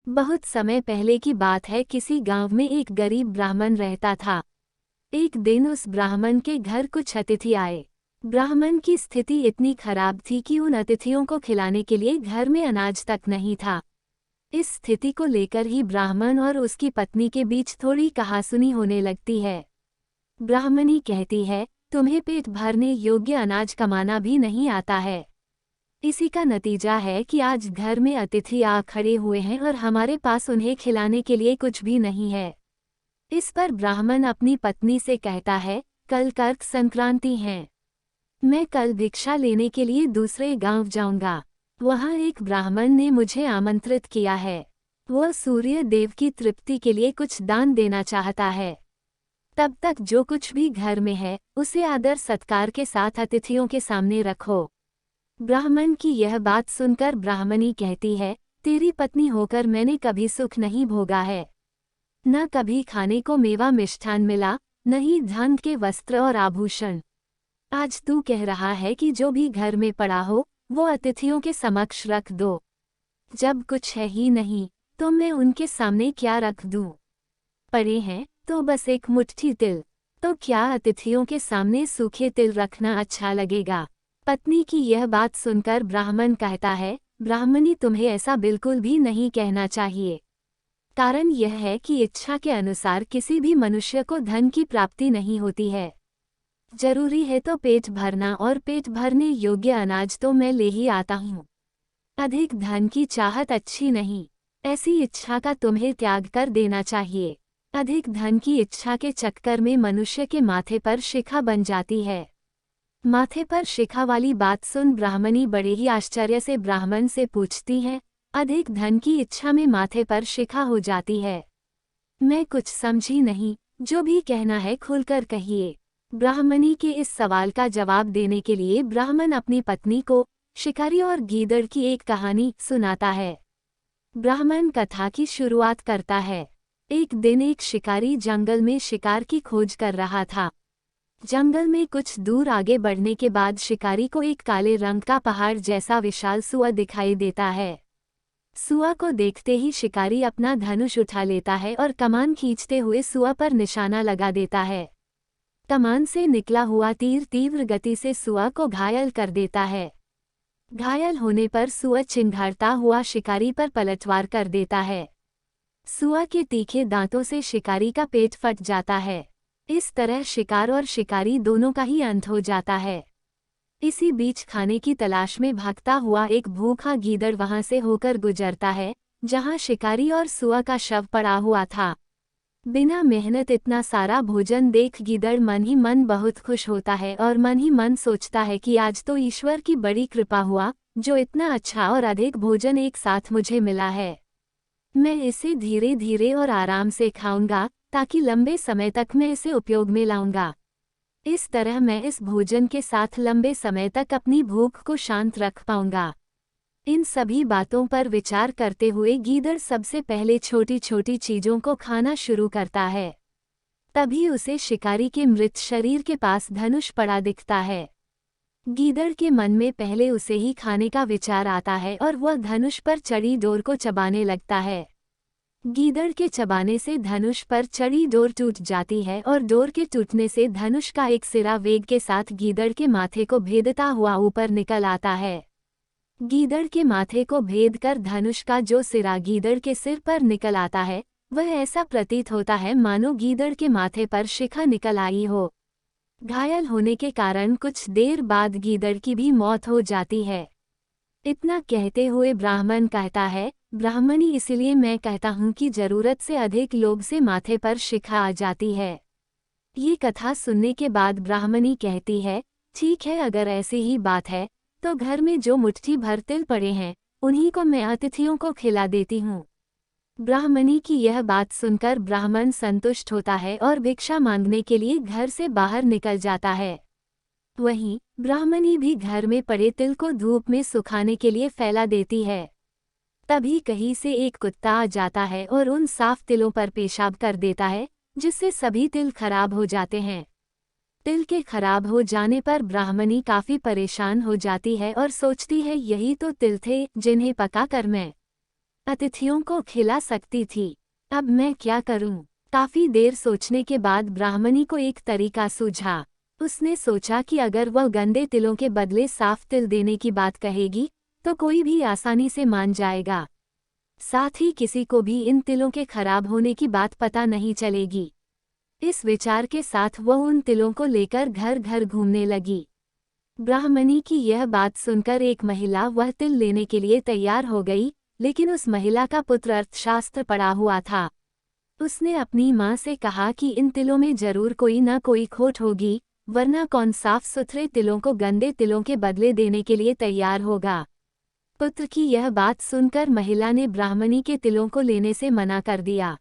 बहुत समय पहले की बात है। किसी गांव में एक गरीब ब्राह्मण रहता था। एक दिन उस ब्राह्मण के घर कुछ अतिथि आए। ब्राह्मण की स्थिति इतनी खराब थी कि उन अतिथियों को खिलाने के लिए घर में अनाज तक नहीं था। इस स्थिति को लेकर ही ब्राह्मण और उसकी पत्नी के बीच थोड़ी कहासुनी होने लगती है। ब्राह्मणी कहती है, तुम्हें पेट भरने योग्य अनाज कमाना भी नहीं आता है। इसी का नतीजा है कि आज घर में अतिथि आ खड़े हुए हैं और हमारे पास उन्हें खिलाने के लिए कुछ भी नहीं है। इस पर ब्राह्मण अपनी पत्नी से कहता है, कल कर्क संक्रांति है। मैं कल भिक्षा लेने के लिए दूसरे गांव जाऊंगा। वहां एक ब्राह्मण ने मुझे आमंत्रित किया है। वह सूर्य देव की तृप्ति के लिए कुछ दान देना चाहता है। तब तक जो कुछ भी घर में है उसे आदर सत्कार के साथ अतिथियों के सामने रखो। ब्राह्मण की यह बात सुनकर ब्राह्मणी कहती है, तेरी पत्नी होकर मैंने कभी सुख नहीं भोगा है। न कभी खाने को मेवा मिष्ठान मिला, न ही धन के वस्त्र और आभूषण। आज तू कह रहा है कि जो भी घर में पड़ा हो वो अतिथियों के समक्ष रख दो। जब कुछ है ही नहीं तो मैं उनके सामने क्या रख दूं? पड़े हैं तो बस एक मुट्ठी तिल, तो क्या अतिथियों के सामने सूखे तिल रखना अच्छा लगेगा? पत्नी की यह बात सुनकर ब्राह्मण कहता है, ब्राह्मणी तुम्हें ऐसा बिल्कुल भी नहीं कहना चाहिए। कारण यह है कि इच्छा के अनुसार किसी भी मनुष्य को धन की प्राप्ति नहीं होती है। जरूरी है तो पेट भरना, और पेट भरने योग्य अनाज तो मैं ले ही आता हूँ। अधिक धन की चाहत अच्छी नहीं। ऐसी इच्छा का तुम्हें त्याग कर देना चाहिए। अधिक धन की इच्छा के चक्कर में मनुष्य के माथे पर शिखा बन जाती है। माथे पर शिखा वाली बात सुन ब्राह्मणी बड़े ही आश्चर्य से ब्राह्मण से पूछती है, अधिक धन की इच्छा में माथे पर शिखा हो जाती है? मैं कुछ समझी नहीं, जो भी कहना है खुलकर कहिए। ब्राह्मणी के इस सवाल का जवाब देने के लिए ब्राह्मण अपनी पत्नी को शिकारी और गीदड़ की एक कहानी सुनाता है। ब्राह्मण कथा की शुरुआत करता है। एक दिन एक शिकारी जंगल में शिकार की खोज कर रहा था। जंगल में कुछ दूर आगे बढ़ने के बाद शिकारी को एक काले रंग का पहाड़ जैसा विशाल सुअर दिखाई देता है। सुअर को देखते ही शिकारी अपना धनुष उठा लेता है और कमान खींचते हुए सुअर पर निशाना लगा देता है। कमान से निकला हुआ तीर तीव्र गति से सुअर को घायल कर देता है। घायल होने पर सुअर चिंघाड़ता हुआ शिकारी पर पलटवार कर देता है। सुअर के तीखे दांतों से शिकारी का पेट फट जाता है। इस तरह शिकार और शिकारी दोनों का ही अंत हो जाता है। इसी बीच खाने की तलाश में भागता हुआ एक भूखा गीदड़ वहां से होकर गुजरता है जहां शिकारी और सुअर का शव पड़ा हुआ था। बिना मेहनत इतना सारा भोजन देख गीदड़ मन ही मन बहुत खुश होता है और मन ही मन सोचता है कि आज तो ईश्वर की बड़ी कृपा हुआ, जो इतना अच्छा और अधिक भोजन एक साथ मुझे मिला है। मैं इसे धीरे धीरे और आराम से खाऊंगा ताकि लंबे समय तक मैं इसे उपयोग में लाऊंगा। इस तरह मैं इस भोजन के साथ लंबे समय तक अपनी भूख को शांत रख पाऊंगा। इन सभी बातों पर विचार करते हुए गीदड़ सबसे पहले छोटी छोटी चीजों को खाना शुरू करता है। तभी उसे शिकारी के मृत शरीर के पास धनुष पड़ा दिखता है। गीदड़ के मन में पहले उसे ही खाने का विचार आता है और वह धनुष पर चढ़ी डोर को चबाने लगता है। गीदड़ के चबाने से धनुष पर चढ़ी डोर टूट जाती है और डोर के टूटने से धनुष का एक सिरा वेग के साथ गीदड़ के माथे को भेदता हुआ ऊपर निकल आता है। गीदड़ के माथे को भेद कर धनुष का जो सिरा गीदड़ के सिर पर निकल आता है, वह ऐसा प्रतीत होता है मानो गीदड़ के माथे पर शिखा निकल आई हो। घायल होने के कारण कुछ देर बाद गीदड़ की भी मौत हो जाती है। इतना कहते हुए ब्राह्मण कहता है, ब्राह्मणी इसलिए मैं कहता हूँ कि जरूरत से अधिक लोभ से माथे पर शिखा आ जाती है। ये कथा सुनने के बाद ब्राह्मणी कहती है, ठीक है, अगर ऐसी ही बात है तो घर में जो मुट्ठी भर तिल पड़े हैं उन्हीं को मैं अतिथियों को खिला देती हूँ। ब्राह्मणी की यह बात सुनकर ब्राह्मण संतुष्ट होता है और भिक्षा मांगने के लिए घर से बाहर निकल जाता है। वहीं ब्राह्मणी भी घर में पड़े तिल को धूप में सुखाने के लिए फैला देती है। तभी कहीं से एक कुत्ता आ जाता है और उन साफ तिलों पर पेशाब कर देता है, जिससे सभी तिल खराब हो जाते हैं। तिल के खराब हो जाने पर ब्राह्मणी काफी परेशान हो जाती है और सोचती है, यही तो तिल थे जिन्हें पका कर मैं अतिथियों को खिला सकती थी। अब मैं क्या करूं? काफी देर सोचने के बाद ब्राह्मणी को एक तरीका सूझा। उसने सोचा कि अगर वह गंदे तिलों के बदले साफ तिल देने की बात कहेगी तो कोई भी आसानी से मान जाएगा। साथ ही किसी को भी इन तिलों के खराब होने की बात पता नहीं चलेगी। इस विचार के साथ वह उन तिलों को लेकर घर घर घूमने लगी। ब्राह्मणी की यह बात सुनकर एक महिला वह तिल लेने के लिए तैयार हो गई, लेकिन उस महिला का पुत्र अर्थशास्त्र पढ़ा हुआ था। उसने अपनी माँ से कहा कि इन तिलों में जरूर कोई न कोई खोट होगी, वरना कौन साफ सुथरे तिलों को गंदे तिलों के बदले देने के लिए तैयार होगा। पुत्र की यह बात सुनकर महिला ने ब्राह्मणी के तिलों को लेने से मना कर दिया।